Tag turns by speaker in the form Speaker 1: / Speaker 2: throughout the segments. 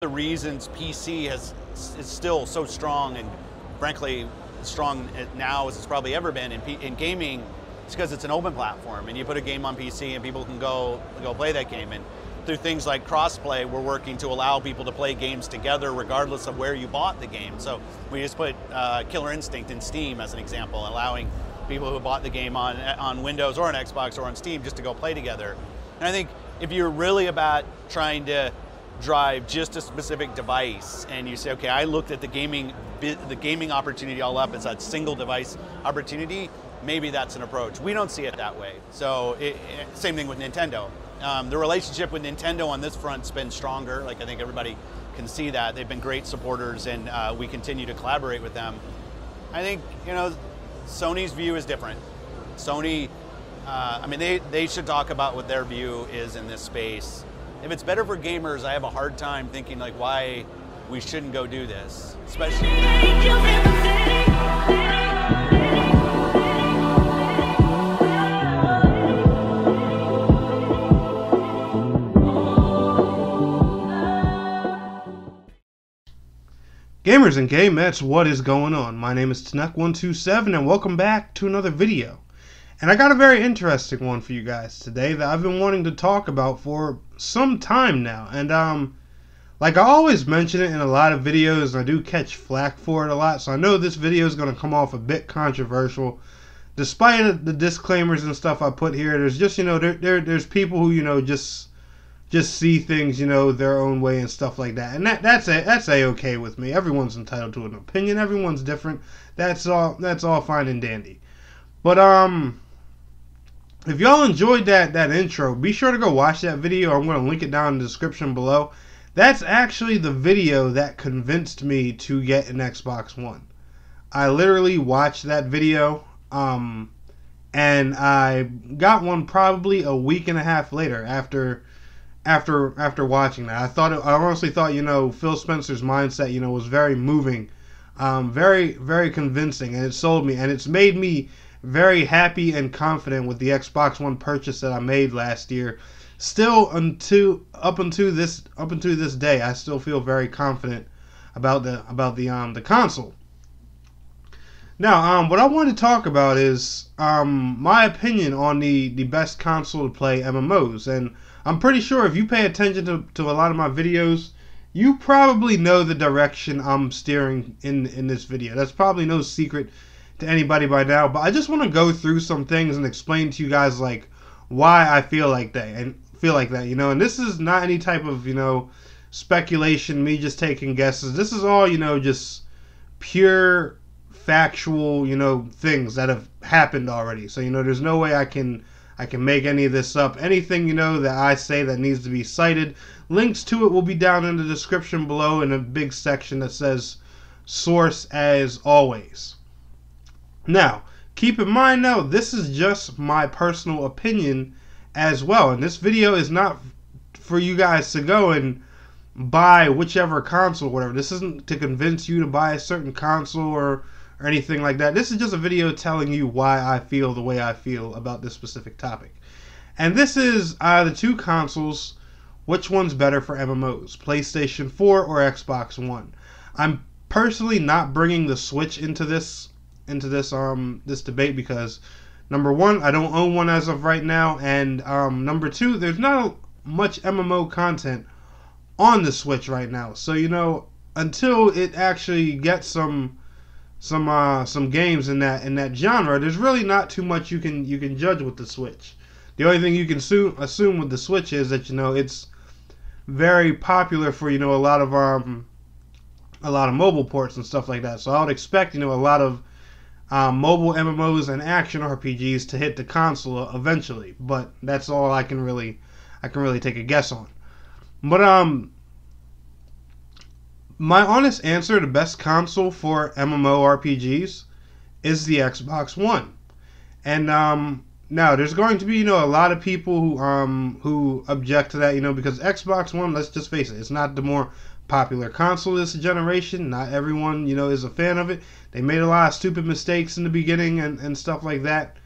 Speaker 1: The reasons PC is still so strong, and frankly strong now as it's probably ever been in gaming, is because it's an open platform, and you put a game on PC and people can go play that game. And through things like crossplay, we're working to allow people to play games together regardless of where you bought the game. So we just put Killer Instinct in Steam as an example, allowing people who bought the game on Windows or on Xbox or on Steam just to go play together. And I think if you're really about trying to drive just a specific device, and you say, okay, I looked at the gaming opportunity all up as a single device opportunity, maybe that's an approach. We don't see it that way. So same thing with Nintendo. The relationship with Nintendo on this front's been stronger. Like, I think everybody can see that. They've been great supporters, and we continue to collaborate with them. I think, Sony's view is different. Sony, I mean, they should talk about what their view is in this space. If it's better for gamers, I have a hard time thinking like why we shouldn't go do this, especially.
Speaker 2: Gamers and gamettes, what is going on? My name is Tnek127 and welcome back to another video. And I got a very interesting one for you guys today that I've been wanting to talk about for some time now. And like I always mention it in a lot of videos, and I do catch flack for it a lot, so I know this video is going to come off a bit controversial. Despite the disclaimers and stuff I put here, there's just, there's people who, just see things, their own way and stuff like that. And that's a-okay with me. Everyone's entitled to an opinion. Everyone's different. That's all fine and dandy. But if y'all enjoyed that intro, be sure to go watch that video. I'm going to link it down in the description below. That's actually the video that convinced me to get an Xbox One. I literally watched that video, and I got one probably a week and a half later after watching that. I honestly thought, Phil Spencer's mindset, was very moving, very, very convincing, and it sold me, and it's made me very happy and confident with the Xbox One purchase that I made last year. Still, up until this day, I still feel very confident about the console. Now, what I want to talk about is my opinion on the best console to play MMOs, and I'm pretty sure if you pay attention to a lot of my videos, you probably know the direction I'm steering in this video. That's probably no secret to anybody by now, but I just want to go through some things and explain to you guys like why I feel like that, and this is not any type of speculation, me just taking guesses. This is all just pure factual things that have happened already. So there's no way I can make any of this up. Anything that I say that needs to be cited, links to it will be down in the description below in a big section that says source as always. Now, keep in mind now, this is just my personal opinion as well, and this video is not for you guys to go and buy whichever console or whatever. This isn't to convince you to buy a certain console or anything like that. This is just a video telling you why I feel the way I feel about this specific topic. And this is the two consoles, which one's better for MMOs, PlayStation 4 or Xbox One. I'm personally not bringing the Switch into this debate because number one, I don't own one as of right now, and number two, there's not much MMO content on the Switch right now. So until it actually gets some games in that genre, there's really not too much you can judge with the Switch. The only thing you can assume with the Switch is that it's very popular for a lot of mobile ports and stuff like that. So I would expect a lot of mobile MMOs and action RPGs to hit the console eventually, but that's all I can really take a guess on. But my honest answer, the best console for MMORPGs is the Xbox One. And now there's going to be a lot of people who object to that, because Xbox One, let's just face it, it's not the more popular console this generation. Not everyone is a fan of it. They made a lot of stupid mistakes in the beginning and stuff like that.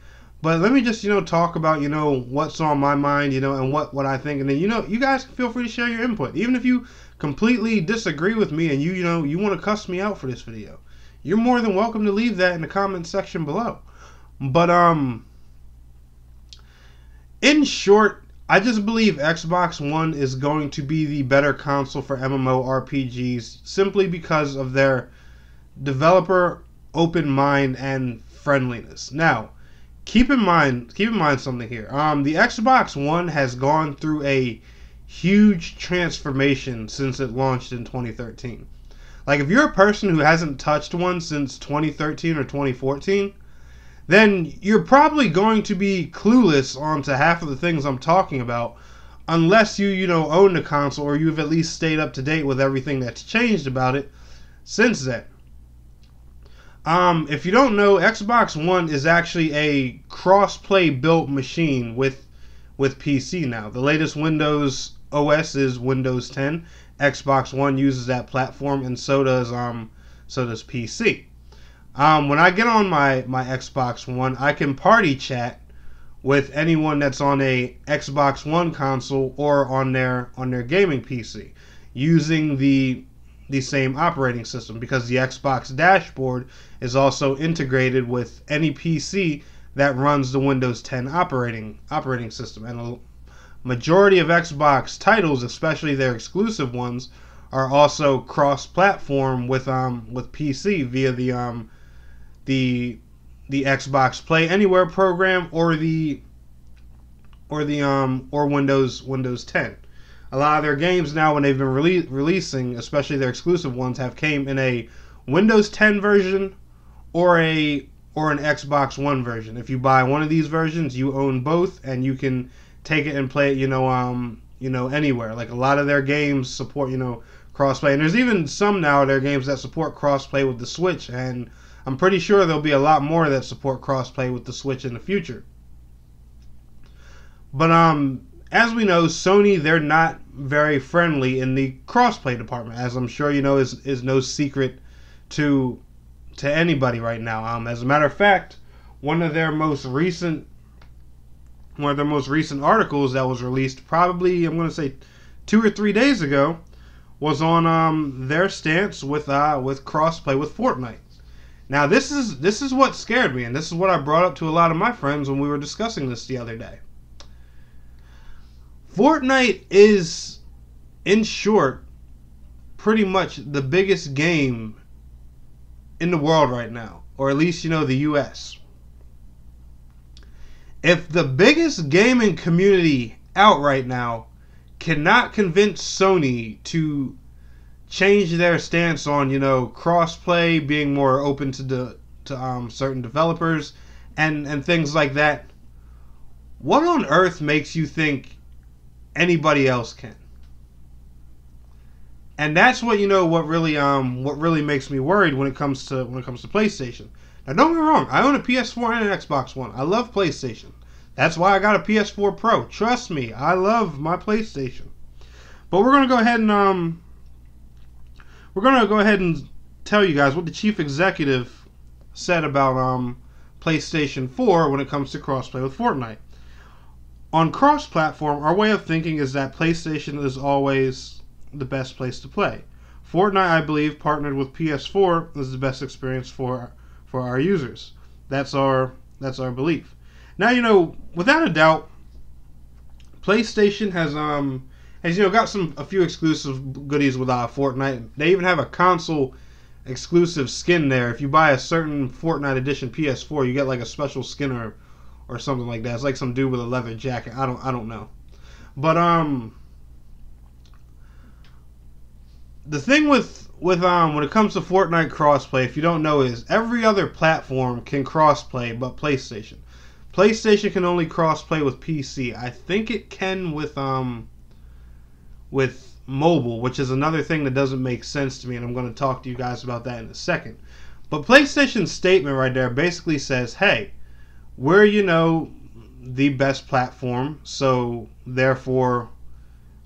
Speaker 2: But let me just, talk about, what's on my mind, and what I think. And then, you guys can feel free to share your input. Even if you completely disagree with me and you want to cuss me out for this video, you're more than welcome to leave that in the comment section below. But in short, I just believe Xbox One is going to be the better console for MMORPGs simply because of their developer open mind and friendliness. Now, keep in mind something here. The Xbox One has gone through a huge transformation since it launched in 2013. Like, if you're a person who hasn't touched one since 2013 or 2014, then you're probably going to be clueless on to half of the things I'm talking about, unless you own the console or you've at least stayed up to date with everything that's changed about it since then. If you don't know, Xbox One is actually a cross-play built machine with PC now. The latest Windows OS is Windows 10. Xbox One uses that platform, and so does PC. When I get on my Xbox One, I can party chat with anyone that's on a Xbox One console or on their gaming PC using the same operating system, because the Xbox dashboard is also integrated with any PC that runs the Windows 10 operating system. And a majority of Xbox titles, especially their exclusive ones, are also cross-platform with PC via the Xbox Play Anywhere program or Windows 10. A lot of their games now, when they've been releasing, especially their exclusive ones, have came in a Windows 10 version or an Xbox One version. If you buy one of these versions, you own both, and you can take it and play it, anywhere. Like, a lot of their games support, crossplay, and there's even some now of their games that support crossplay with the Switch, and I'm pretty sure there'll be a lot more that support crossplay with the Switch in the future. But as we know, Sony, they're not very friendly in the crossplay department, as I'm sure you know is no secret to anybody right now. As a matter of fact, one of their most recent articles that was released, probably I'm going to say 2 or 3 days ago, was on their stance with crossplay with Fortnite. Now, this is what scared me, and this is what I brought up to a lot of my friends when we were discussing this the other day. Fortnite is, in short, pretty much the biggest game in the world right now, or at least, the US. If the biggest gaming community out right now cannot convince Sony to change their stance on, crossplay, being more open to certain developers and things like that, what on earth makes you think anybody else can? And that's what really makes me worried when it comes to PlayStation. Now, don't get me wrong, I own a PS4 and an Xbox One. I love PlayStation. That's why I got a PS4 Pro. Trust me, I love my PlayStation. But we're gonna go ahead and tell you guys what the chief executive said about PlayStation 4 when it comes to crossplay with Fortnite. On cross-platform, our way of thinking is that PlayStation is always the best place to play. Fortnite, I believe, partnered with PS4 is the best experience for our users. That's our belief. Now, without a doubt, PlayStation has got a few exclusive goodies with Fortnite. They even have a console exclusive skin there. If you buy a certain Fortnite edition PS4, you get like a special skin or something like that. It's like some dude with a leather jacket. I don't know. But the thing with when it comes to Fortnite crossplay, if you don't know, is every other platform can crossplay but PlayStation. PlayStation can only crossplay with PC. I think it can with mobile, which is another thing that doesn't make sense to me, and I'm going to talk to you guys about that in a second. But PlayStation's statement right there basically says, hey, we're, the best platform, so therefore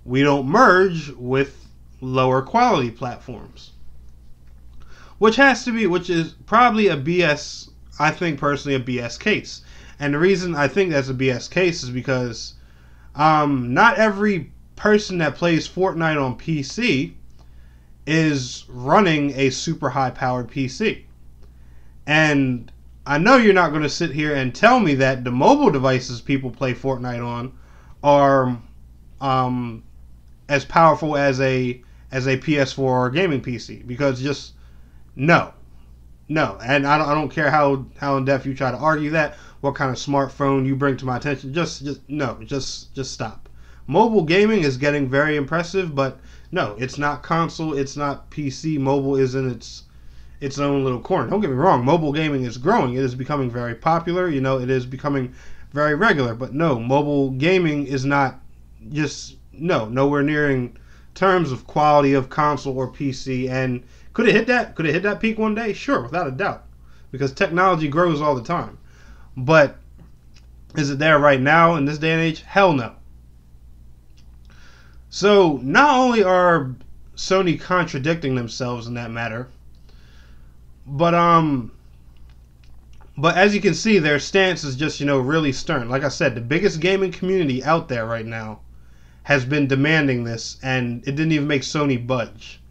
Speaker 2: we don't merge with lower quality platforms. Which is probably a BS, I think personally, a BS case. And the reason I think that's a BS case is because not every person that plays Fortnite on PC is running a super high-powered PC. And I know you're not going to sit here and tell me that the mobile devices people play Fortnite on are as powerful as a PS4 or a gaming PC, because just no. And I don't care how in depth you try to argue that, what kind of smartphone you bring to my attention. Just stop. Mobile gaming is getting very impressive, but no, it's not console, it's not PC. Mobile is in its own little corner. Don't get me wrong, mobile gaming is growing. It is becoming very popular. It is becoming very regular. But no, mobile gaming is not nowhere near in terms of quality of console or PC. And could it hit that? Could it hit that peak one day? Sure, without a doubt, because technology grows all the time. But is it there right now in this day and age? Hell no. So not only are Sony contradicting themselves in that matter, but as you can see, their stance is just really stern. Like I said, the biggest gaming community out there right now has been demanding this, and it didn't even make Sony budge.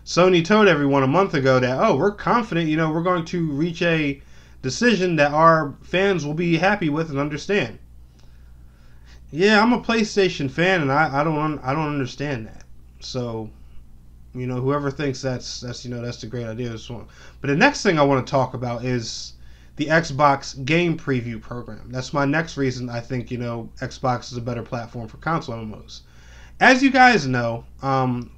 Speaker 2: Sony told everyone a month ago that, oh, we're confident, we're going to reach a decision that our fans will be happy with and understand. Yeah, I'm a PlayStation fan, and I don't understand that. So, whoever thinks that's the great idea. But the next thing I want to talk about is the Xbox game preview program. That's my next reason I think Xbox is a better platform for console MMOs. As you guys know,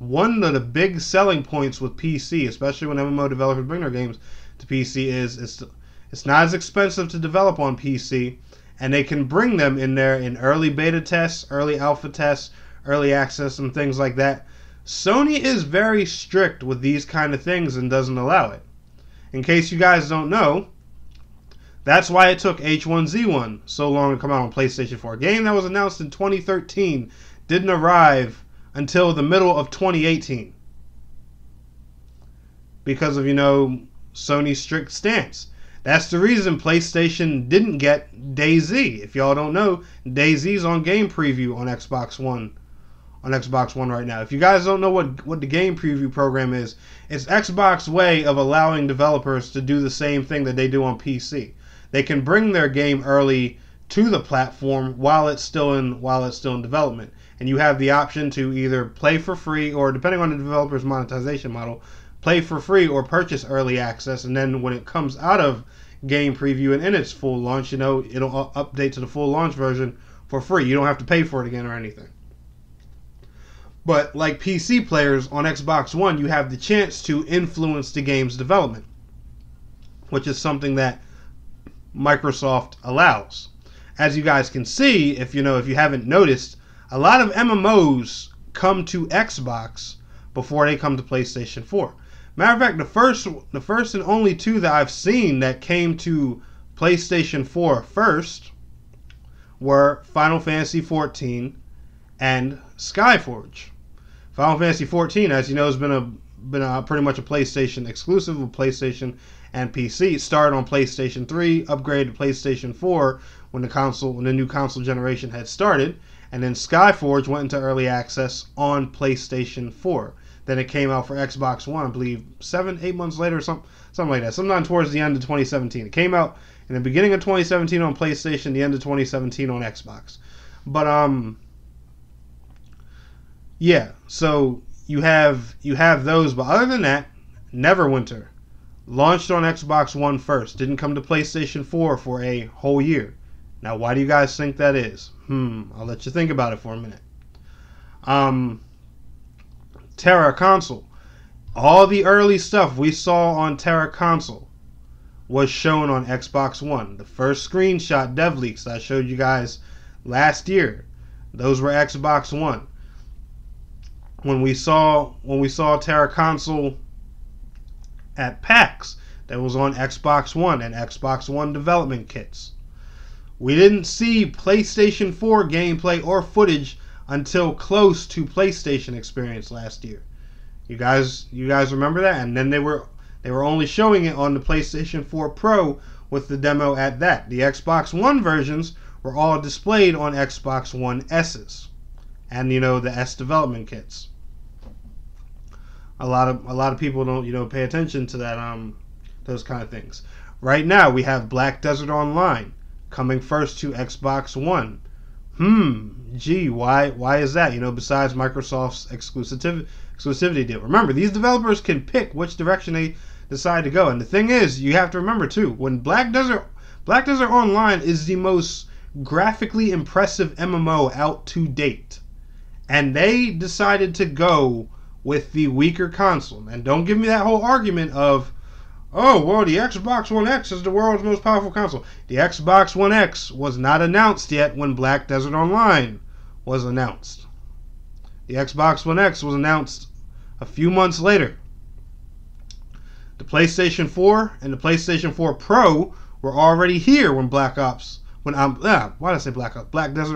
Speaker 2: one of the big selling points with PC, especially when MMO developers bring their games to PC, is it's not as expensive to develop on PC, and they can bring them in there in early beta tests, early alpha tests, early access, and things like that. Sony is very strict with these kind of things and doesn't allow it. In case you guys don't know, that's why it took H1Z1 so long to come out on PlayStation 4. A game that was announced in 2013 didn't arrive until the middle of 2018. Because of, Sony's strict stance. That's the reason PlayStation didn't get DayZ. If y'all don't know, DayZ's on game preview on Xbox One. On Xbox One right now. If you guys don't know what the game preview program is, it's Xbox's way of allowing developers to do the same thing that they do on PC. They can bring their game early to the platform while it's still in development, and you have the option to either play for free, or depending on the developer's monetization model, play for free or purchase early access, and then when it comes out of game preview and in its full launch, it'll update to the full launch version for free. You don't have to pay for it again or anything. But like PC players on Xbox One, you have the chance to influence the game's development, which is something that Microsoft allows. As you guys can see, if you haven't noticed, a lot of MMOs come to Xbox before they come to PlayStation 4. Matter of fact, the first and only two that I've seen that came to PlayStation 4 first were Final Fantasy XIV and Skyforge. Final Fantasy XIV, as you know, has been pretty much a PlayStation exclusive with PlayStation and PC. It started on PlayStation 3, upgraded to PlayStation 4 when the new console generation had started, and then Skyforge went into early access on PlayStation 4. Then it came out for Xbox One, I believe, 7-8 months later, or something like that. Sometime towards the end of 2017. It came out in the beginning of 2017 on PlayStation, the end of 2017 on Xbox. But yeah, so you have those, but other than that, Neverwinter launched on Xbox One first, didn't come to PlayStation 4 for a whole year. Now, why do you guys think that is? I'll let you think about it for a minute. Terra Console. All the early stuff we saw on Terra Console was shown on Xbox One. The first screenshot dev leaks I showed you guys last year, those were Xbox One. When we saw Terra Console at PAX, that was on Xbox One and Xbox One development kits. We didn't see PlayStation 4 gameplay or footage until close to PlayStation Experience last year. You guys remember that? And then they were only showing it on the PlayStation 4 Pro with the demo at that. The Xbox One versions were all displayed on Xbox One S's and the S development kits. A lot of people don't pay attention to that those kind of things. Right now we have Black Desert Online coming first to Xbox One. Gee, why is that? Besides Microsoft's exclusivity deal. Remember, these developers can pick which direction they decide to go. And the thing is, you have to remember too, when Black Desert Online is the most graphically impressive MMO out to date, and they decided to go with the weaker console. And don't give me that whole argument of, oh, well, the Xbox One X is the world's most powerful console. The Xbox One X was not announced yet when Black Desert Online was announced. The Xbox One X was announced a few months later. The PlayStation 4 and the PlayStation 4 Pro were already here when Black Desert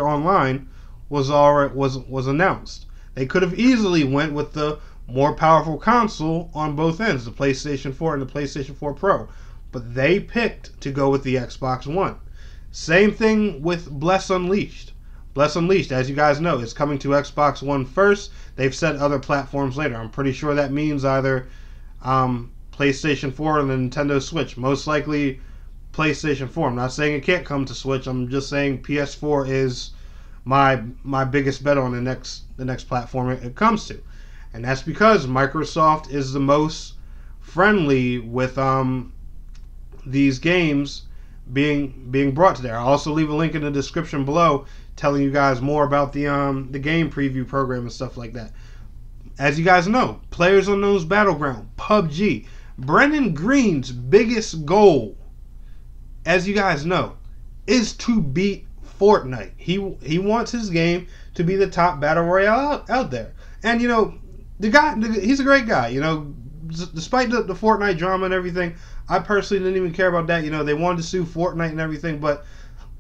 Speaker 2: Online was announced. They could have easily went with the more powerful console on both ends, the PlayStation 4 and the PlayStation 4 Pro, but they picked to go with the Xbox One. Same thing with Bless Unleashed. Bless Unleashed, as you guys know, is coming to Xbox One first. They've said other platforms later. I'm pretty sure that means either PlayStation 4 or the Nintendo Switch. Most likely PlayStation 4. I'm not saying it can't come to Switch. I'm just saying PS4 is my biggest bet on the next platform it comes to. And that's because Microsoft is the most friendly with these games being brought to there. I'll also leave a link in the description below telling you guys more about the game preview program and stuff like that. As you guys know, PlayerUnknown's Battleground, PUBG. Brendan Green's biggest goal, as you guys know, is to beat Fortnite. He wants his game to be the top battle royale out there. And the guy, he's a great guy. Despite the Fortnite drama and everything, I personally didn't even care about that. They wanted to sue Fortnite and everything, but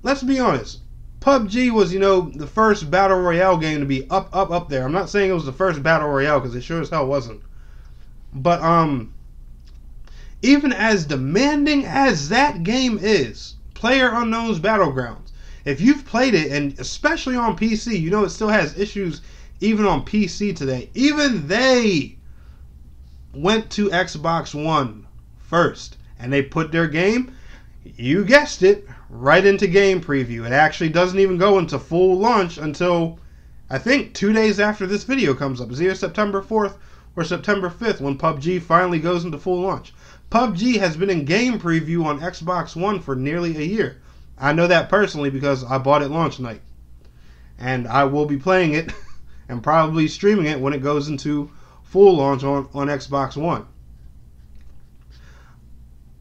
Speaker 2: let's be honest. PUBG was, the first battle royale game to be up there. I'm not saying it was the first battle royale because it sure as hell wasn't. But even as demanding as that game is, PlayerUnknown's Battlegrounds, if you've played it, and especially on PC, it still has issues even on PC today. Even they went to Xbox One first, and they put their game, you guessed it, right into game preview. It actually doesn't even go into full launch until, I think, 2 days after this video comes up. It's either September 4th or September 5th when PUBG finally goes into full launch. PUBG has been in game preview on Xbox One for nearly a year. I know that personally because I bought it launch night. And I will be playing it and probably streaming it when it goes into full launch on Xbox One.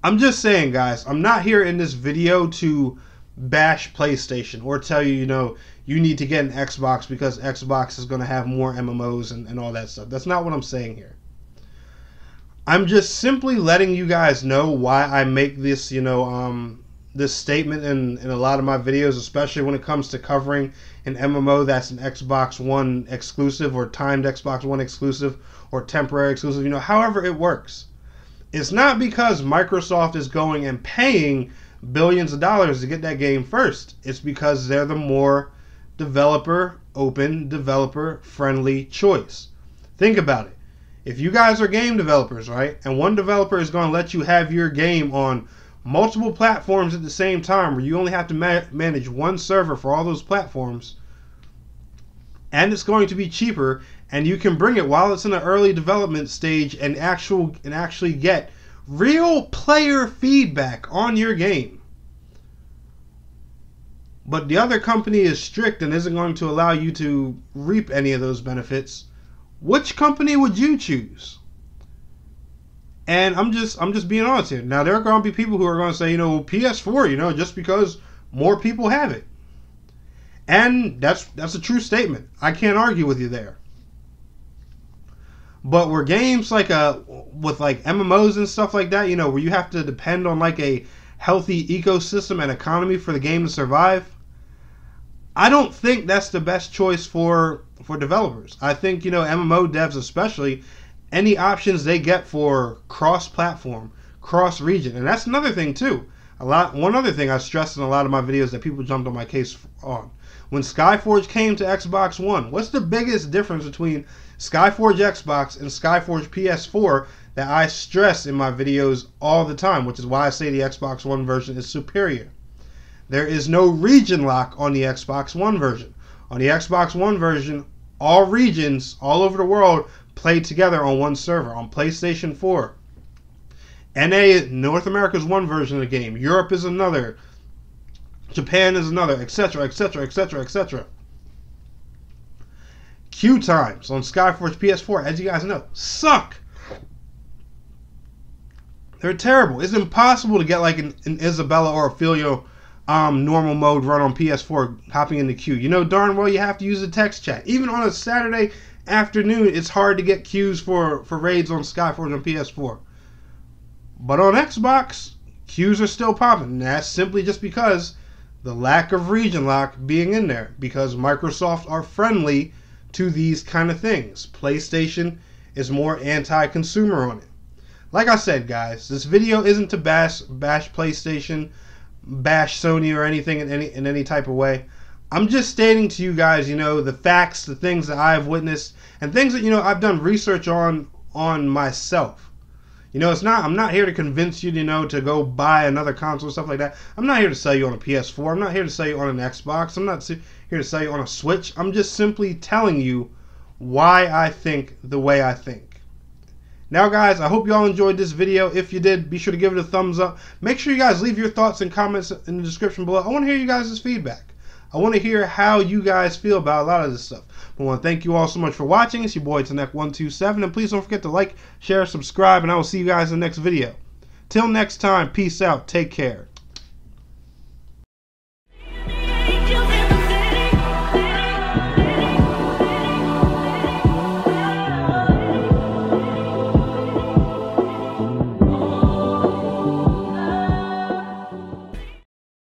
Speaker 2: I'm just saying, guys, I'm not here in this video to bash PlayStation or tell you, you need to get an Xbox because Xbox is going to have more MMOs and all that stuff. That's not what I'm saying here. I'm just simply letting you guys know why I make this, this statement in a lot of my videos, especially when it comes to covering an MMO that's an Xbox One exclusive or timed Xbox One exclusive or temporary exclusive, however it works. It's not because Microsoft is going and paying billions of dollars to get that game first. It's because they're the more developer-open, developer-friendly choice. Think about it. If you guys are game developers, right, and one developer is going to let you have your game on multiple platforms at the same time where you only have to manage one server for all those platforms, and it's going to be cheaper, and you can bring it while it's in the early development stage and actually get real player feedback on your game. But the other company is strict and isn't going to allow you to reap any of those benefits. Which company would you choose? And I'm just being honest here. Now there are going to be people who are going to say, PS4, just because more people have it. And that's a true statement. I can't argue with you there. But where games with MMOs and stuff like that, where you have to depend on a healthy ecosystem and economy for the game to survive, I don't think that's the best choice for developers. I think, MMO devs especially, any options they get for cross-platform, cross-region, and that's another thing too. One other thing I stressed in a lot of my videos that people jumped on my case on. When Skyforge came to Xbox One, what's the biggest difference between Skyforge Xbox and Skyforge PS4 that I stress in my videos all the time, which is why I say the Xbox One version is superior. There is no region lock on the Xbox One version. On the Xbox One version, all regions all over the world play together on one server. On PlayStation 4, NA, North America is one version of the game, Europe is another, Japan is another, etc., etc., etc., etc. Queue times on Skyforge PS4, as you guys know, suck. They're terrible. It's impossible to get like an Isabella or Ophelia normal mode run on PS4 hopping in the queue. You know darn well you have to use a text chat. Even on a Saturday afternoon, it's hard to get queues for raids on Skyforge on PS4. But on Xbox, queues are still popping. And that's simply just because the lack of region lock being in there. Because Microsoft are friendly to these kind of things. PlayStation is more anti-consumer on it. Like I said, guys, this video isn't to bash PlayStation, bash Sony or anything in any type of way. I'm just stating to you guys, you know, the facts, the things that I've witnessed, and things that, you know, I've done research on myself. You know, I'm not here to convince you, you know, to go buy another console or stuff like that. I'm not here to sell you on a PS4. I'm not here to sell you on an Xbox. I'm not here to sell you on a Switch. I'm just simply telling you why I think the way I think. Now, guys, I hope you all enjoyed this video. If you did, be sure to give it a thumbs up. Make sure you guys leave your thoughts and comments in the description below. I want to hear you guys' feedback. I want to hear how you guys feel about a lot of this stuff. I want to thank you all so much for watching. It's your boy Tanek127, and please don't forget to like, share, subscribe, and I will see you guys in the next video. Till next time, peace out. Take care.